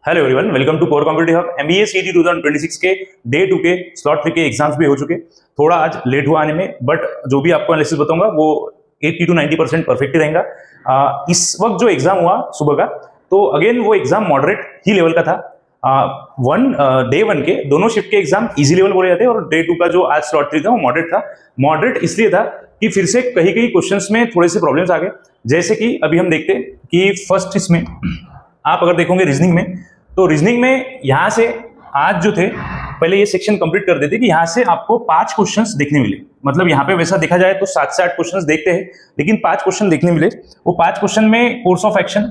Hello everyone, welcome to core competitive hub. MBA CET 2026 के day 2 के slot 3 के exams भी हो चुके। थोड़ा आज लेट हुआ आने में, बट जो भी आपको एनालिसिस बताऊंगा वो 80 to 90% परफेक्ट ही रहेगा। इस वक्त जो एग्जाम हुआ सुबह का, तो अगेन वो एग्जाम मॉडरेट ही लेवल का था। डे 1 के दोनों शिफ्ट के एग्जाम इजी लेवल बोले जाते हैं, और डे 2 का जो आज स्लॉट 3 था वो मॉडरेट था। मॉडरेट इसलिए था कि फिर से कहीं कहीं क्वेश्चंस में थोड़े से प्रॉब्लम्स आ गए। जैसे कि अभी हम देखते हैं कि फर्स्ट इसमें आप अगर देखोगे रीजनिंग में, तो रीजनिंग में यहां से आज जो थे, पहले ये सेक्शन कंप्लीट कर देते कि यहां से आपको 5 क्वेश्चंस देखने मिले। मतलब यहां पे वैसा देखा जाए तो 7 से 8 क्वेश्चंस देखते हैं, लेकिन 5 क्वेश्चन देखने मिले। वो 5 क्वेश्चन में कोर्स ऑफ एक्शन,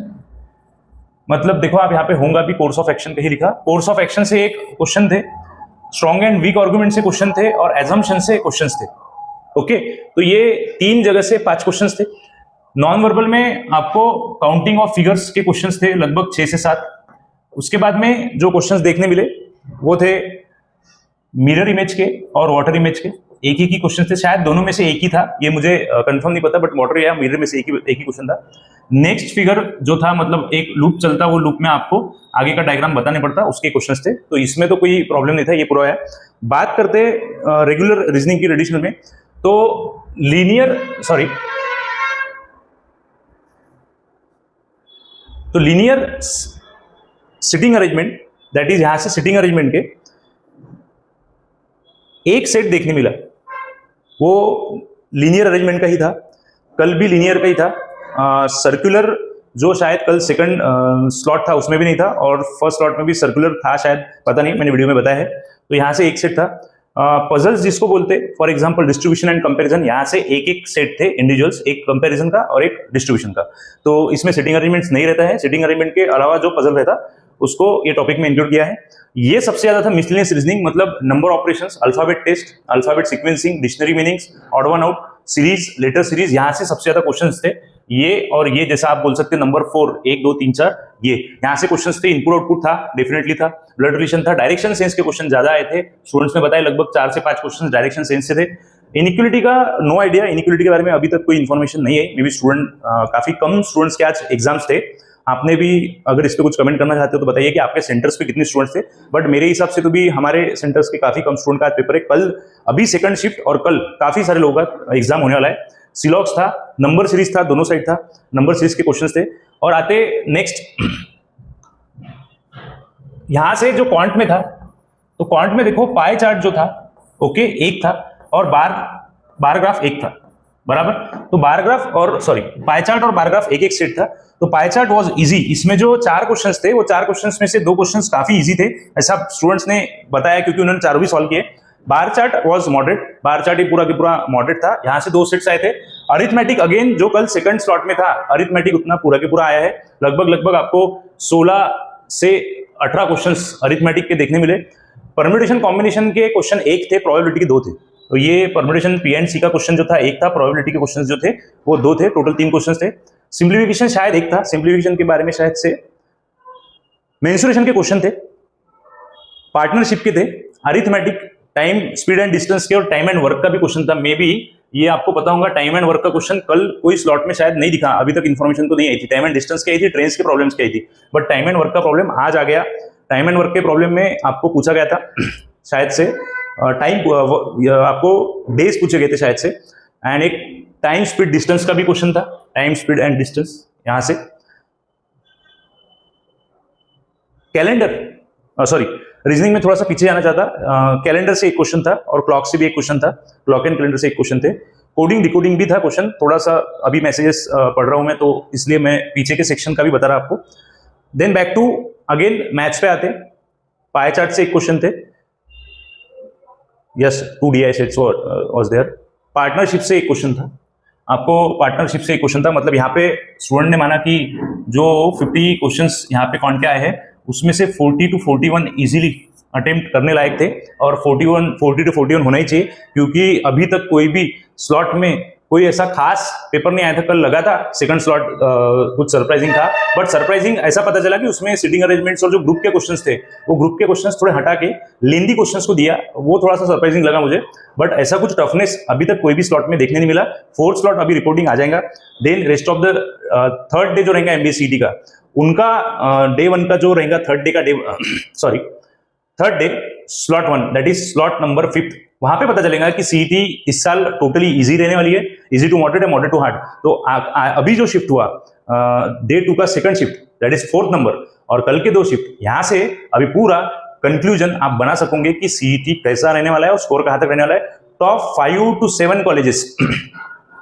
मतलब देखो आप यहाँ पे होगा भी कोर्स ऑफ एक्शन कहीं लिखा। कोर्स ऑफ एक्शन से एक क्वेश्चन थे, स्ट्रॉन्ग एंड वीक आर्गुमेंट से क्वेश्चन थे, और एजम्पशन से क्वेश्चन थे। ओके, तो ये 3 जगह से 5 क्वेश्चन थे। नॉन वर्बल में आपको काउंटिंग ऑफ फिगर्स के क्वेश्चन थे लगभग 6 से 7। उसके बाद में जो क्वेश्चंस देखने मिले वो थे मिरर इमेज के और वाटर इमेज के। एक ही क्वेश्चन थे, शायद दोनों में से एक ही था, ये मुझे कंफर्म नहीं पता, बट वाटर या मिरर में से एक ही क्वेश्चन था। नेक्स्ट फिगर जो था, मतलब एक लूप चलता, वो लूप में आपको आगे का डायग्राम बताने पड़ता, उसके क्वेश्चंस थे। तो इसमें तो कोई प्रॉब्लम नहीं था, ये पूरा है। बात करते रेगुलर रीजनिंग की, ट्रेडिशनल में, तो linear sitting arrangement, that is यहां से सिटिंग अरेंजमेंट के एक सेट देखने मिला, वो लीनियर अरेंजमेंट का ही था। कल भी लीनियर का ही था। सर्कुलर जो शायद कल सेकंड स्लॉट था उसमें भी नहीं था, और फर्स्ट स्लॉट में भी सर्कुलर था शायद, पता नहीं, मैंने वीडियो में बताया है। तो यहां से एक सेट था। पजल्स जिसको बोलते, for example distribution and comparison, यहां से एक एक सेट थे इंडिविजुअल्स, एक कंपैरिजन का और एक डिस्ट्रीब्यूशन का। तो इसमें सिटिंग अरेंजमेंट्स नहीं रहता है। सिटिंग अरेंजमेंट के अलावा जो पजल रहता उसको ये टॉपिक में इंक्लूड किया है। ये सबसे ज्यादा था मिसलेनियस रीजनिंग, मतलब number operations, alphabet test, alphabet sequencing, dictionary meanings, odd one out, series, letter series, यहां से सबसे ज्यादा क्वेश्चंस थे। ये और ये, जैसा आप बोल सकते हैं नंबर 4, 1 2 3 4, ये यहां से क्वेश्चंस थे। इनपुट आउटपुट था, डेफिनेटली था। ब्लड रिलेशन था। डायरेक्शन सेंस के क्वेश्चन ज्यादा आए थे। स्टूडेंट्स ने बताया लगभग 4 से 5 क्वेश्चन डायरेक्शन सेंस से थे। इनइक्वलिटी का नो आइडिया, इनइक्वलिटी के बारे में अभी तक कोई इन्फॉर्मेशन नहीं है। मे बी काफी कम स्टूडेंट्स के आज एग्जाम्स थे। आपने भी अगर इस पे कुछ कमेंट करना चाहते हो तो बताइए कि आपके सेंटर्स पे कितने स्टूडेंट्स थे। बट मेरे हिसाब से तो भी हमारे सेंटर्स के काफी कम स्टूडेंट का आज पेपर है। कल अभी सेकंड शिफ्ट, और कल काफी सारे लोगों का एग्जाम होने वाला है। सिलॉक्स था, नंबर सीरीज था, दोनों साइड था, नंबर सीरीज के क्वेश्चंस थे। और आते नेक्स्ट, यहां से जो क्वांट में था, तो क्वांट में देखो पाई चार्ट जो था, ओके, एक था, और बार ग्राफ एक था, बराबर। तो बार ग्राफ और पाई चार्ट और बार ग्राफ एक एक सेट था। तो पाई चार्ट वाज इजी। इसमें जो 4 क्वेश्चंस थे, वो 4 क्वेश्चंस में से 2 क्वेश्चंस काफी इजी थे, ऐसा स्टूडेंट्स ने बताया, क्योंकि उन्होंने चारों भी सॉल्व किए। Bar chart was moderate, bar chart ही पूरा की पूरा मॉडरेट था। यहां से 2 सेट्स आए थे। अरिथमेटिक, अगेन जो कल सेकंड स्लॉट में था, अरिथमेटिक उतना पूरा के पूरा आया है। लगभग आपको 16 से 18 क्वेश्चंस अरिथमेटिक के देखने मिले। परम्यूटेशन कॉम्बिनेशन के क्वेश्चन 1 थे, प्रोबेबिलिटी के 2 थे। तो ये परम्यूटेशन पी एंड सी का क्वेश्चन जो था 1 था, प्रोबेबिलिटी के क्वेश्चन जो थे वो 2 थे। टोटल 3 क्वेश्चन थे। सिंप्लीफिकेशन शायद 1 था, सिंप्लीफिकेशन के बारे में शायद से। मेंसुरेशन के क्वेश्चन थे, पार्टनरशिप के थे, arithmetic, time, speed and distance के, और टाइम एंड वर्क का भी क्वेश्चन था। मे बी ये आपको पता होगा, टाइम एंड वर्क का क्वेश्चन कल कोई स्लॉट में शायद नहीं दिखा, अभी तक इन्फॉर्मेशन तो नहीं आई थी। टाइम एंड डिस्टेंस की आई थी, ट्रेन के प्रॉब्लम्स की आई थी, बट टाइम एंड वर्क का प्रॉब्लम आज आ गया। टाइम एंड वर्क के प्रॉब्लम में आपको पूछा गया था शायद से आपको डेज पूछे गए थे शायद से, एंड एक टाइम स्पीड डिस्टेंस का भी क्वेश्चन था, टाइम स्पीड एंड डिस्टेंस। यहां से कैलेंडर, रीजनिंग में थोड़ा सा पीछे जाना चाहता, कैलेंडर से एक क्वेश्चन था, और क्लॉक से भी एक क्वेश्चन था, क्लॉक एंड कैलेंडर से एक क्वेश्चन थे। कोडिंग डिकोडिंग भी था क्वेश्चन। थोड़ा सा अभी मैसेजेस पढ़ रहा हूं मैं, तो इसलिए मैं पीछे के सेक्शन का भी बता रहा आपको। Then back to again maths पे आते। पाई चार्ट से एक क्वेश्चन थे, yes, 2 DI sets was there. Partnership से एक क्वेश्चन था, आपको पार्टनरशिप से एक क्वेश्चन था। मतलब यहाँ पे स्टूडेंट ने माना कि जो 50 क्वेश्चंस यहाँ पे कौन क्या आए हैं, उसमें से 40 to 41 इजीली अटेम्प्ट करने लायक थे, और 40 to 41 होना ही चाहिए, क्योंकि अभी तक कोई भी स्लॉट में कोई ऐसा खास पेपर नहीं आया था। कल लगा था सेकंड स्लॉट, कुछ सरप्राइजिंग था, बट सरप्राइजिंग ऐसा पता चला कि उसमें सिटिंग अरेंजमेंट्स और जो ग्रुप के क्वेश्चंस थे, वो ग्रुप के क्वेश्चंस थोड़े हटा के लेंदी क्वेश्चंस को दिया। वो थोड़ा सा सरप्राइजिंग लगा मुझे, बट ऐसा कुछ टफनेस अभी तक कोई भी स्लॉट में देखने नहीं मिला। 4th स्लॉट अभी रिपोर्टिंग आ जाएगा। Then rest of the 3rd day जो रहेगा एमबीए सीईटी का, उनका डे 1 का जो रहेगा, third day slot 1 that is slot number 5, वहां पे पता चलेगा कि सीईटी इस साल टोटली इजी रहने वाली है, इजी टू मॉडरेट है, मॉडरेट टू हार्ड। तो अभी जो शिफ्ट हुआ डे 2 का second shift that is 4th number, और कल के 2 शिफ्ट, यहां से अभी पूरा कंक्लूजन आप बना सकोगे कि सीईटी कैसा रहने वाला है और स्कोर कहां तक रहने वाला है। टॉप 5 to 7 कॉलेजेस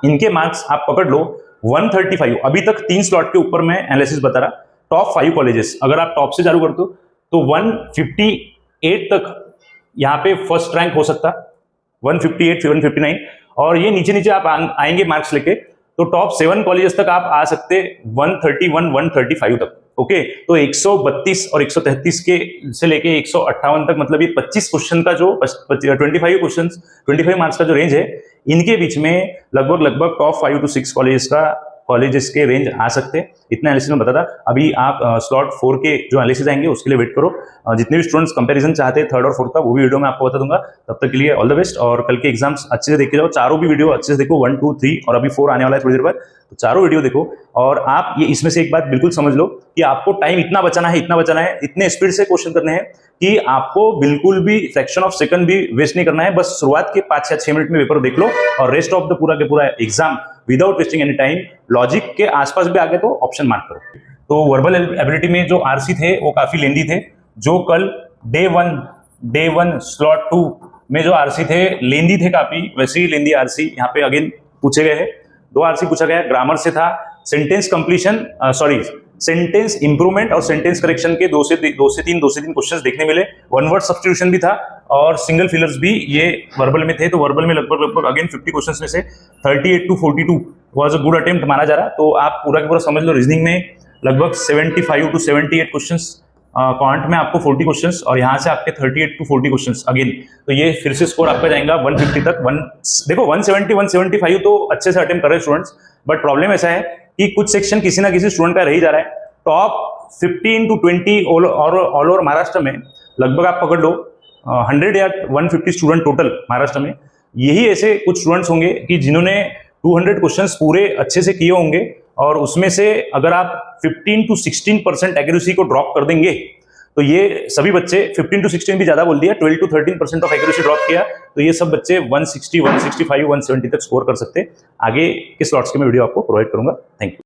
इनके मार्क्स आप पकड़ लो 135, अभी तक 3 स्लॉट के ऊपर मैं एनालिसिस बता रहा। टॉप 5 कॉलेजेस अगर आप टॉप से चालू करते हो तो 158 तक यहाँ पे फर्स्ट रैंक हो सकता, 158 159, और ये नीचे नीचे आप आएंगे मार्क्स लेके तो टॉप 7 कॉलेजेस तक आप आ सकते 131 135 तक। ओके, तो 132 और 133 के से लेके 158 तक, मतलब ये 25 क्वेश्चन का जो 25 मार्क्स का जो रेंज है, इनके बीच में लगभग टॉप 5 to 6 कॉलेजेस के रेंज आ सकते हैं। इतना एनालिसिस में बता था। अभी आप स्लॉट 4 के जो एनालिसिस आएंगे उसके लिए वेट करो। जितने भी स्टूडेंट्स कंपैरिजन चाहते हैं 3rd और 4th का, वो भी वीडियो में आपको बता दूंगा। तब तक के लिए ऑल द बेस्ट, और कल के एग्जाम्स अच्छे से देख के जाओ। चारों भी वीडियो अच्छे से देखो, 1 2 3 और अभी 4 आने वाला है थोड़ी देर बाद, तो चारों वीडियो देखो। और आप ये इसमें से एक बात बिल्कुल समझ लो कि आपको टाइम इतना बचाना है, इतने स्पीड से क्वेश्चन करने हैं कि आपको बिल्कुल भी फ्रैक्शन ऑफ सेकंड भी वेस्ट नहीं करना है। बस शुरुआत के 5 या 6 मिनट में पेपर देख लो, और रेस्ट ऑफ द पूरा के पूरा exam without wasting any time logic के आसपास भी आ गए तो ऑप्शन मार्क करो। तो वर्बल एबिलिटी में जो आरसी थे वो काफी लेंदी थे। जो कल डे 1 स्लॉट 2 में जो आरसी थे लेंदी थे काफी, वैसे ही लेंदी आरसी यहाँ पे अगेन पूछे गए हैं। 2 आरसी पूछा गया, ग्रामर से था, सेंटेंस कंप्लीशन सेंटेंस इंप्रूवमेंट और सेंटेंस करेक्शन के 2 से 3 क्वेश्चंस देखने मिले। वन वर्ड सब्स्टिट्यूशन भी था और सिंगल फिलर्स भी ये वर्बल में थे। तो वर्बल में लगभग अगेन 50 क्वेश्चंस में से 38 to 42 was a good attempt माना जा रहा। तो आप पूरा का पूरा समझ लो, रीजनिंग में लगभग 75 to 78 क्वेश्चंस, क्वांट में आपको 40 क्वेश्चंस, और यहाँ से आपके 38 to 40 क्वेश्चंस अगेन। तो ये फिर से स्कोर आपका जाएगा 150 तक। देखो 170 175 तो अच्छे से अटेम्प्ट कर रहे स्टूडेंट्स, बट प्रॉब्लम ऐसा है कि कुछ सेक्शन किसी ना किसी स्टूडेंट का रह ही जा रहा है। Top 15 to 20 all over Maharashtra में लगभग आप पकड़ लो 100 या 150 स्टूडेंट टोटल महाराष्ट्र में। यही ऐसे कुछ स्टूडेंट्स होंगे कि जिन्होंने 200 क्वेश्चंस पूरे अच्छे से किए होंगे, और उसमें से अगर आप 15 to 16% एक्यूरेसी को ड्रॉप कर देंगे तो ये सभी बच्चे, 15 to 16 भी ज्यादा बोल दिया, 12 to 13% ऑफ एक्यूरेसी ड्रॉप किया, तो ये सब बच्चे 160 165 170 तक स्कोर कर सकते हैं। आगे के स्लॉट्स के मैं वीडियो आपको प्रोवाइड करूंगा। Thank you.